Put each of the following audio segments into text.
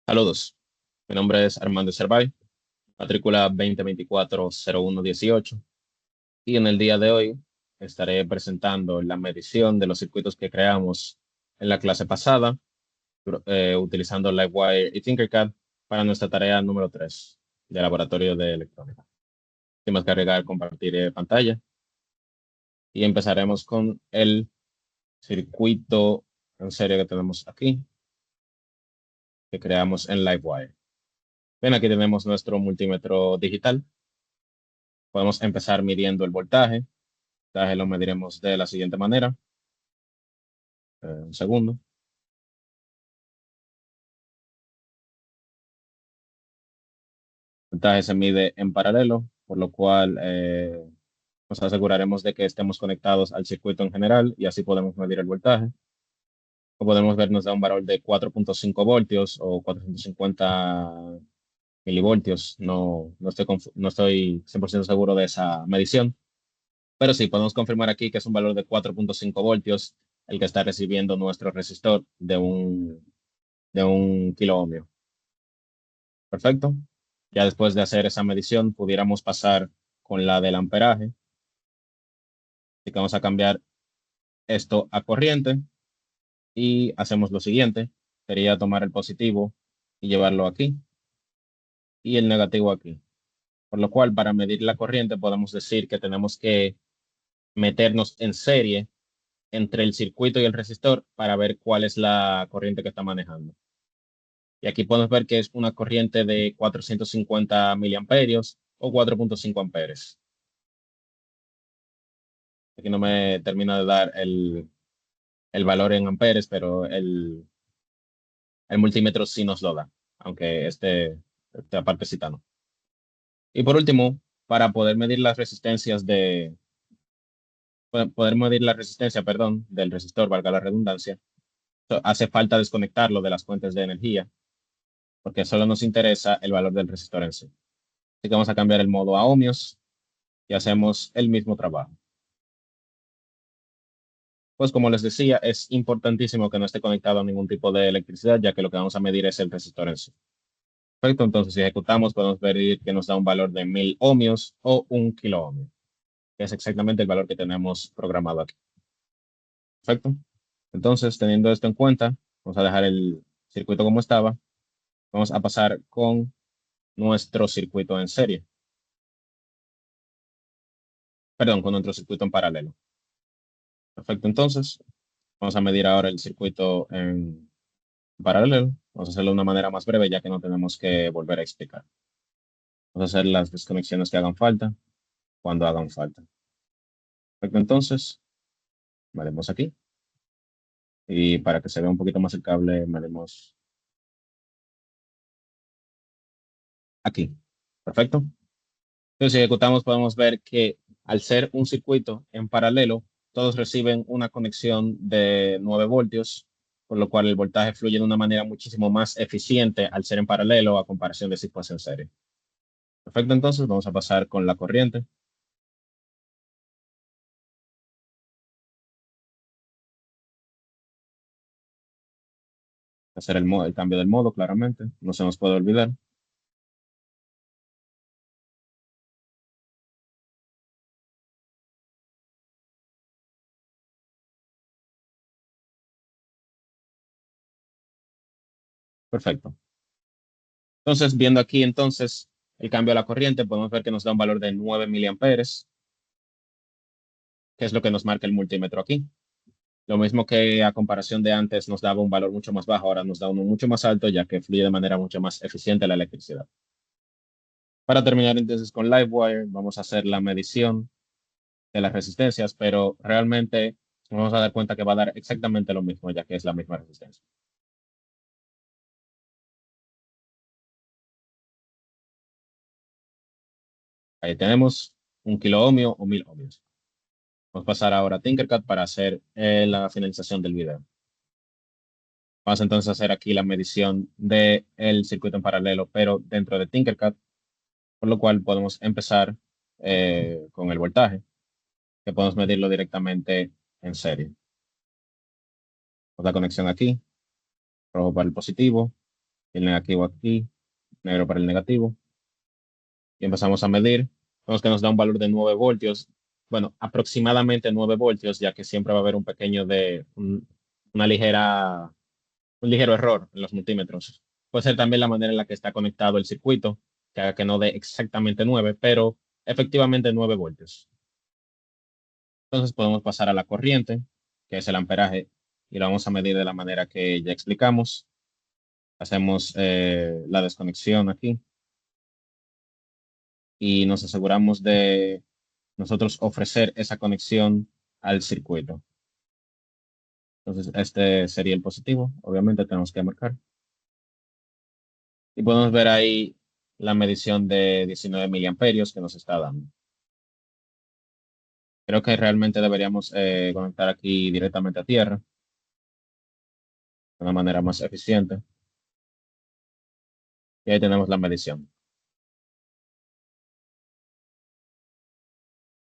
Saludos, mi nombre es Armando Cervay, matrícula 2024-0118 y en el día de hoy estaré presentando la medición de los circuitos que creamos en la clase pasada utilizando Livewire y Tinkercad para nuestra tarea número 3 de laboratorio de electrónica. Sin más que agregar, compartir pantalla y empezaremos con el circuito en serie que tenemos aquí, que creamos en Livewire. Ven, aquí tenemos nuestro multímetro digital. Podemos empezar midiendo el voltaje. El voltaje lo mediremos de la siguiente manera. Un segundo. El voltaje se mide en paralelo, por lo cual nos aseguraremos de que estemos conectados al circuito en general y así podemos medir el voltaje. Como podemos ver, nos da un valor de 4.5 voltios o 450 milivoltios. No estoy 100% seguro de esa medición, pero sí podemos confirmar aquí que es un valor de 4.5 voltios el que está recibiendo nuestro resistor de un kilo ohmio. Perfecto. Ya después de hacer esa medición, pudiéramos pasar con la del amperaje. Así que vamos a cambiar esto a corriente y hacemos lo siguiente. Sería tomar el positivo y llevarlo aquí y el negativo aquí. Por lo cual, para medir la corriente, podemos decir que tenemos que meternos en serie entre el circuito y el resistor para ver cuál es la corriente que está manejando. Y aquí podemos ver que es una corriente de 450 miliamperios o 4.5 amperes. Aquí no me termina de dar el valor en amperes, pero el multímetro sí nos lo da, aunque esta partecita no. Y por último, para poder medir las resistencias poder medir la resistencia, perdón, del resistor, valga la redundancia, hace falta desconectarlo de las fuentes de energía, porque solo nos interesa el valor del resistor en sí. Así que vamos a cambiar el modo a ohmios y hacemos el mismo trabajo. Pues como les decía, es importantísimo que no esté conectado a ningún tipo de electricidad, ya que lo que vamos a medir es el resistor en sí. Perfecto, entonces si ejecutamos podemos ver que nos da un valor de 1000 ohmios o 1 kilo ohmio, que es exactamente el valor que tenemos programado aquí. Perfecto. Entonces, teniendo esto en cuenta, vamos a dejar el circuito como estaba. Vamos a pasar con nuestro circuito en serie. Perdón, con nuestro circuito en paralelo. Perfecto, entonces vamos a medir ahora el circuito en paralelo. Vamos a hacerlo de una manera más breve ya que no tenemos que volver a explicar. Vamos a hacer las desconexiones que hagan falta cuando hagan falta. Perfecto, entonces, medimos aquí. Y para que se vea un poquito más el cable, medimos aquí. Perfecto. Entonces, si ejecutamos, podemos ver que al ser un circuito en paralelo, todos reciben una conexión de 9 voltios, por lo cual el voltaje fluye de una manera muchísimo más eficiente al ser en paralelo a comparación de si fuese en serie. Perfecto, entonces vamos a pasar con la corriente. Hacer el cambio del modo, claramente, no se nos puede olvidar. Perfecto. Entonces, viendo aquí entonces el cambio a la corriente, podemos ver que nos da un valor de 9 miliamperes, que es lo que nos marca el multímetro aquí. Lo mismo que a comparación de antes nos daba un valor mucho más bajo, ahora nos da uno mucho más alto, ya que fluye de manera mucho más eficiente la electricidad. Para terminar entonces con Livewire, vamos a hacer la medición de las resistencias, pero realmente nos vamos a dar cuenta que va a dar exactamente lo mismo, ya que es la misma resistencia. Ahí tenemos 1 kilo ohmio o 1000 ohmios. Vamos a pasar ahora a Tinkercad para hacer la finalización del video. Vamos entonces a hacer aquí la medición del circuito en paralelo, pero dentro de Tinkercad, por lo cual podemos empezar con el voltaje, que podemos medirlo directamente en serie. Pues la conexión aquí, rojo para el positivo, el negativo aquí, negro para el negativo, y empezamos a medir. Vemos que nos da un valor de 9 voltios, bueno, aproximadamente 9 voltios, ya que siempre va a haber un pequeño una ligera, un ligero error en los multímetros. Puede ser también la manera en la que está conectado el circuito, que haga que no dé exactamente 9, pero efectivamente 9 voltios. Entonces podemos pasar a la corriente, que es el amperaje, y lo vamos a medir de la manera que ya explicamos. Hacemos la desconexión aquí y nos aseguramos de nosotros ofrecer esa conexión al circuito. Entonces, este sería el positivo. Obviamente tenemos que marcar. Y podemos ver ahí la medición de 19 miliamperios que nos está dando. Creo que realmente deberíamos conectar aquí directamente a tierra de una manera más eficiente. Y ahí tenemos la medición.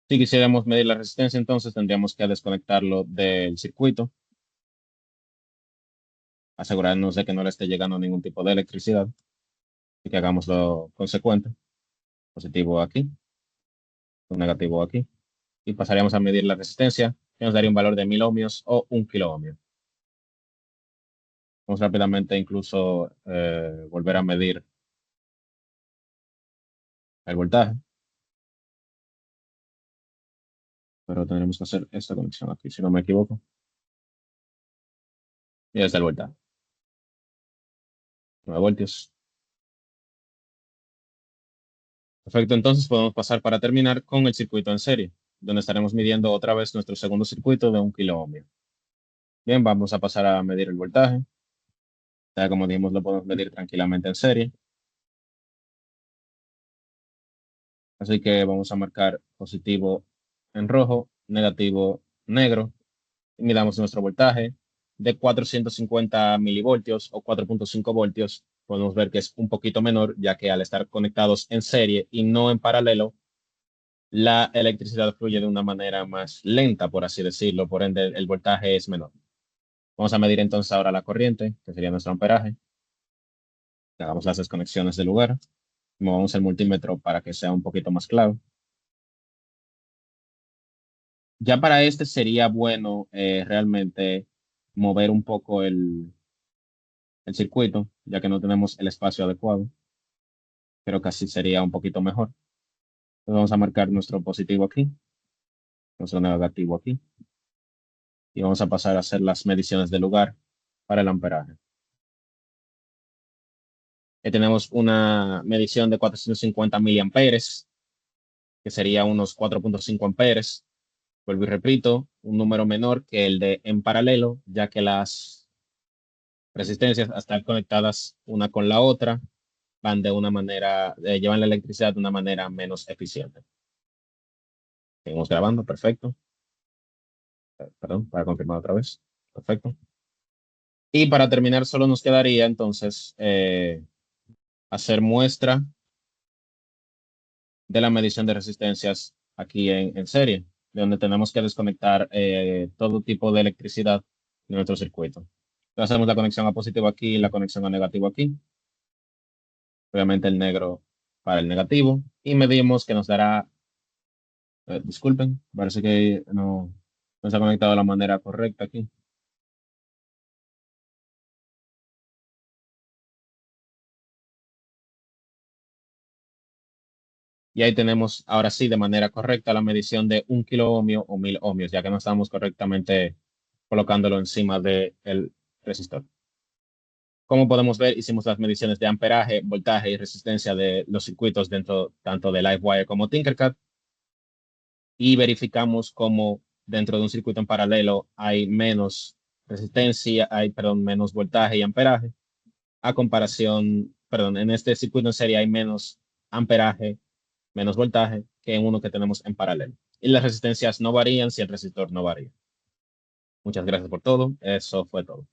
Si quisiéramos medir la resistencia, entonces tendríamos que desconectarlo del circuito, asegurarnos de que no le esté llegando ningún tipo de electricidad y que hagamos lo consecuente. Positivo aquí, un negativo aquí. Y pasaríamos a medir la resistencia, que nos daría un valor de 1000 ohmios o 1 kilo ohmio. Vamos rápidamente incluso volver a medir el voltaje, pero tendremos que hacer esta conexión aquí, si no me equivoco. Y este es el voltaje, 9 voltios. Perfecto, entonces podemos pasar para terminar con el circuito en serie, donde estaremos midiendo otra vez nuestro segundo circuito de 1 kilo ohmio. Bien, vamos a pasar a medir el voltaje. Ya como dijimos, lo podemos medir tranquilamente en serie. Así que vamos a marcar positivo en rojo, negativo negro, y midamos nuestro voltaje de 450 milivoltios o 4.5 voltios. Podemos ver que es un poquito menor, ya que al estar conectados en serie y no en paralelo, la electricidad fluye de una manera más lenta, por así decirlo, por ende el voltaje es menor. Vamos a medir entonces ahora la corriente, que sería nuestro amperaje. Hagamos las desconexiones del lugar. Movamos el multímetro para que sea un poquito más claro. Ya para este sería bueno realmente mover un poco el circuito, ya que no tenemos el espacio adecuado. Creo que así sería un poquito mejor. Entonces vamos a marcar nuestro positivo aquí, nuestro negativo aquí, y vamos a pasar a hacer las mediciones del lugar para el amperaje. Tenemos una medición de 450 miliamperes, que sería unos 4.5 amperes. Vuelvo y repito, un número menor que el de en paralelo, ya que las resistencias al estar conectadas una con la otra van de una manera, llevan la electricidad de una manera menos eficiente. Seguimos grabando, perfecto. Perdón, para confirmar otra vez. Perfecto. Y para terminar, solo nos quedaría entonces hacer muestra de la medición de resistencias aquí en serie, de donde tenemos que desconectar todo tipo de electricidad de nuestro circuito. Entonces hacemos la conexión a positivo aquí y la conexión a negativo aquí. Obviamente el negro para el negativo. Y medimos que nos dará, disculpen, parece que no se ha conectado de la manera correcta aquí. Y ahí tenemos ahora sí de manera correcta la medición de 1 kilo ohmio o 1000 ohmios, ya que no estamos correctamente colocándolo encima del resistor. Como podemos ver, hicimos las mediciones de amperaje, voltaje y resistencia de los circuitos dentro tanto de LiveWire como Tinkercad y verificamos cómo dentro de un circuito en paralelo hay menos resistencia, perdón, menos voltaje y amperaje a comparación, perdón, en este circuito en serie hay menos amperaje, menos voltaje que en uno que tenemos en paralelo. Y las resistencias no varían si el resistor no varía. Muchas gracias por todo. Eso fue todo.